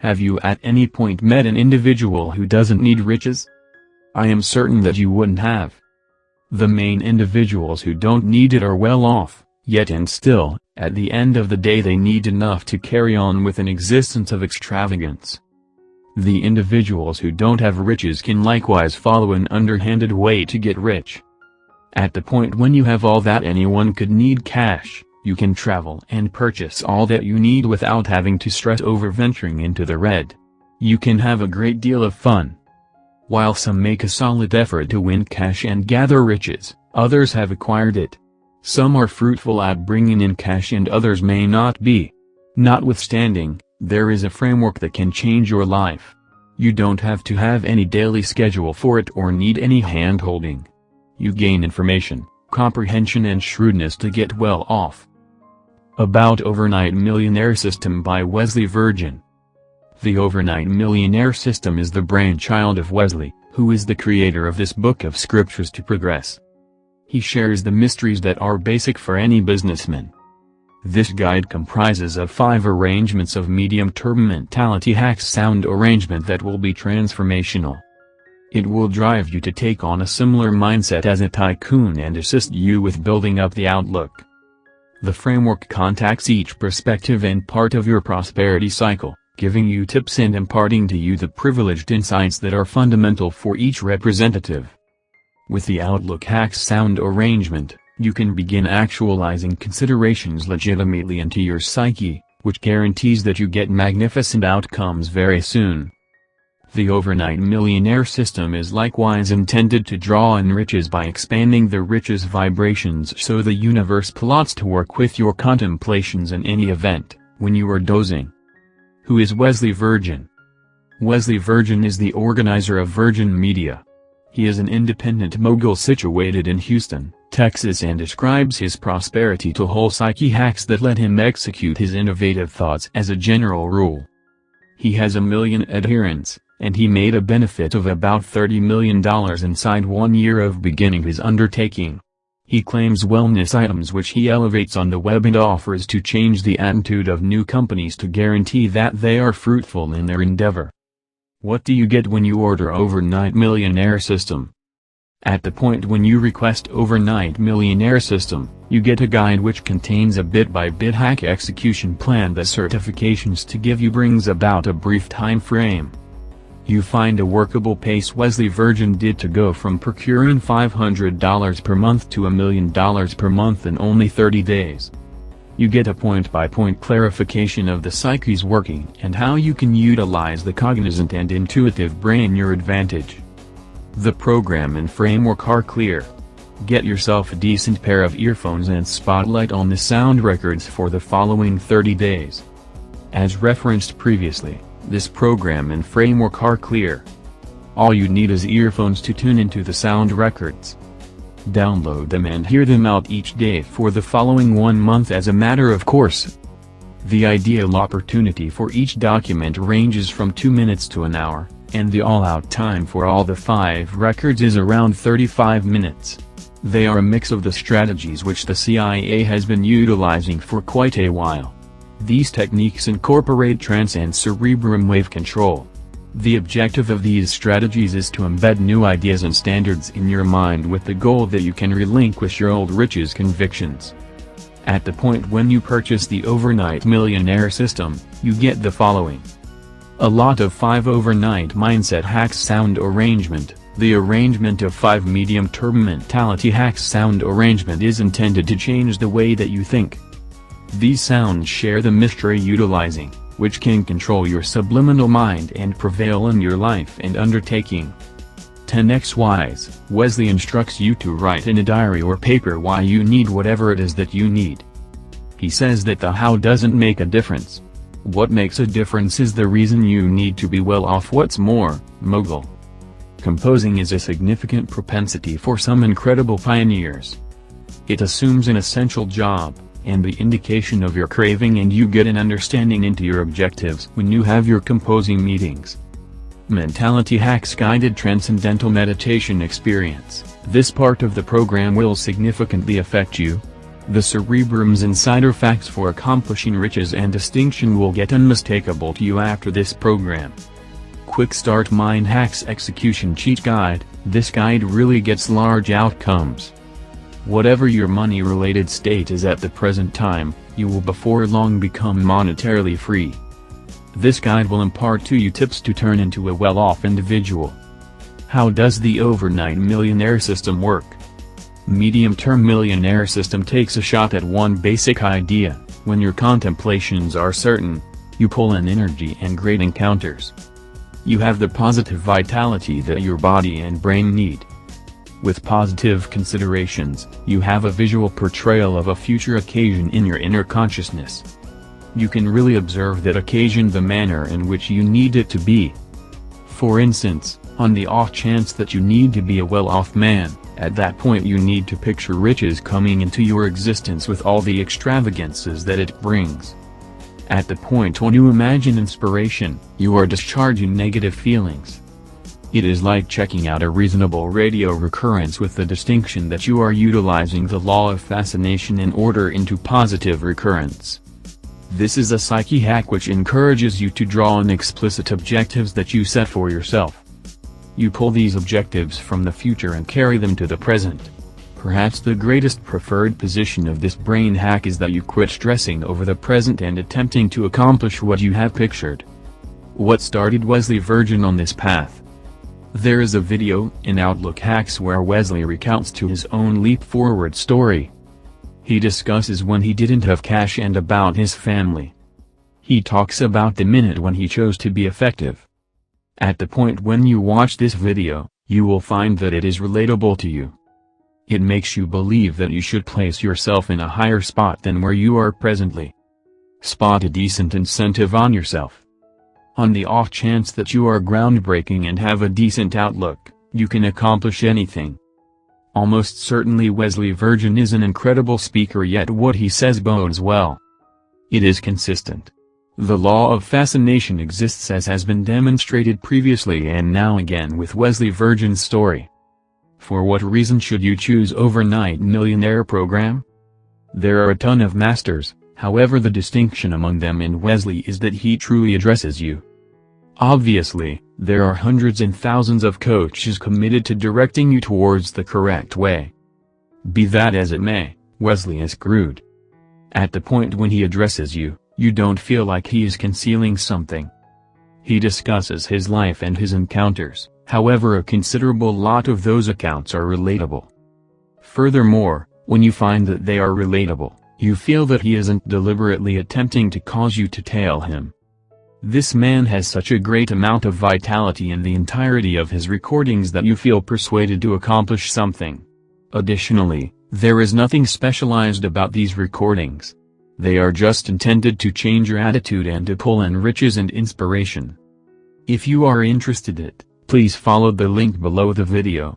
Have you at any point met an individual who doesn't need riches? I am certain that you wouldn't have. The main individuals who don't need it are well off, yet and still, at the end of the day they need enough to carry on with an existence of extravagance. The individuals who don't have riches can likewise follow an underhanded way to get rich. At the point when you have all that anyone could need cash, you can travel and purchase all that you need without having to stress over venturing into the red. You can have a great deal of fun. While some make a solid effort to win cash and gather riches, others have acquired it. Some are fruitful at bringing in cash and others may not be. Notwithstanding, there is a framework that can change your life. You don't have to have any daily schedule for it or need any hand-holding. You gain information, comprehension and shrewdness to get well off. About Overnight Millionaire System by Wesley Virgin. The Overnight Millionaire System is the brainchild of Wesley, who is the creator of this book of scriptures to progress. He shares the mysteries that are basic for any businessman. This guide comprises of 5 arrangements of medium-term mentality hacks sound arrangement that will be transformational. It will drive you to take on a similar mindset as a tycoon and assist you with building up the outlook. The framework contacts each perspective and part of your prosperity cycle, giving you tips and imparting to you the privileged insights that are fundamental for each representative. With the Outlook Hacks sound arrangement, you can begin actualizing considerations legitimately into your psyche, which guarantees that you get magnificent outcomes very soon. The Overnight Millionaire System is likewise intended to draw in riches by expanding the riches vibrations so the universe plots to work with your contemplations in any event, when you are dozing. Who is Wesley Virgin? Wesley Virgin is the organizer of Virgin Media. He is an independent mogul situated in Houston, Texas and ascribes his prosperity to whole psyche hacks that let him execute his innovative thoughts as a general rule. He has 1 million adherents, and he made a benefit of about $30 million inside 1 year of beginning his undertaking. He claims wellness items which he elevates on the web and offers to change the attitude of new companies to guarantee that they are fruitful in their endeavor. What do you get when you order Overnight Millionaire System? At the point when you request Overnight Millionaire System, you get a guide which contains a bit-by-bit hack execution plan that certifications to give you brings about a brief time frame. You find a workable pace Wesley Virgin did to go from procuring $500 per month to $1 million per month in only 30 days. You get a point-by-point clarification of the psyche's working and how you can utilize the cognizant and intuitive brain your advantage. The program and framework are clear. Get yourself a decent pair of earphones and spotlight on the sound records for the following 30 days. As referenced previously, this program and framework are clear. All you need is earphones to tune into the sound records. Download them and hear them out each day for the following 1 month as a matter of course. The ideal opportunity for each document ranges from 2 minutes to an hour, and the all-out time for all the 5 records is around 35 minutes. They are a mix of the strategies which the CIA has been utilizing for quite a while. These techniques incorporate trance and cerebrum wave control. The objective of these strategies is to embed new ideas and standards in your mind with the goal that you can relinquish your old riches convictions. At the point when you purchase the Overnight Millionaire System, you get the following. A lot of 5 overnight mindset hacks sound arrangement. The arrangement of 5 medium-term mentality hacks sound arrangement is intended to change the way that you think. These sounds share the mystery utilizing, which can control your subliminal mind and prevail in your life and undertaking. 10x Wise, Wesley instructs you to write in a diary or paper why you need whatever it is that you need. He says that the how doesn't make a difference. What makes a difference is the reason you need to be well off. What's more, mogul. Composing is a significant propensity for some incredible pioneers. It assumes an essential job, and the indication of your craving, and you get an understanding into your objectives when you have your composing meetings. Mentality Hacks Guided Transcendental Meditation Experience. This part of the program will significantly affect you. The Cerebrum's insider facts for accomplishing riches and distinction will get unmistakable to you after this program. Quick Start Mind Hacks Execution Cheat Guide. This guide really gets large outcomes. Whatever your money-related state is at the present time, you will before long become monetarily free. This guide will impart to you tips to turn into a well-off individual. How does the overnight millionaire system work? Medium-term millionaire system takes a shot at one basic idea: when your contemplations are certain, you pull in energy and great encounters. You have the positive vitality that your body and brain need. With positive considerations, you have a visual portrayal of a future occasion in your inner consciousness. You can really observe that occasion the manner in which you need it to be. For instance, on the off chance that you need to be a well-off man, at that point you need to picture riches coming into your existence with all the extravagances that it brings. At the point when you imagine inspiration, you are discharging negative feelings. It is like checking out a reasonable radio recurrence with the distinction that you are utilizing the law of fascination in order into positive recurrence. This is a psyche hack which encourages you to draw on explicit objectives that you set for yourself. You pull these objectives from the future and carry them to the present. Perhaps the greatest preferred position of this brain hack is that you quit stressing over the present and attempting to accomplish what you have pictured. What started Wesley Virgin on this path? There is a video in Outlook Hacks where Wesley recounts to his own leap-forward story. He discusses when he didn't have cash and about his family. He talks about the minute when he chose to be effective. At the point when you watch this video, you will find that it is relatable to you. It makes you believe that you should place yourself in a higher spot than where you are presently. Spot a decent incentive on yourself. On the off chance that you are groundbreaking and have a decent outlook, you can accomplish anything. Almost certainly Wesley Virgin is an incredible speaker, yet what he says bodes well. It is consistent. The law of fascination exists, as has been demonstrated previously and now again with Wesley Virgin's story. For what reason should you choose Overnight Millionaire program? There are a ton of masters, however the distinction among them and Wesley is that he truly addresses you. Obviously, there are hundreds and thousands of coaches committed to directing you towards the correct way. Be that as it may, Wesley is crude. At the point when he addresses you, you don't feel like he is concealing something. He discusses his life and his encounters, however a considerable lot of those accounts are relatable. Furthermore, when you find that they are relatable, you feel that he isn't deliberately attempting to cause you to tail him. This man has such a great amount of vitality in the entirety of his recordings that you feel persuaded to accomplish something. Additionally, there is nothing specialized about these recordings. They are just intended to change your attitude and to pull in riches and inspiration. If you are interested in it, please follow the link below the video.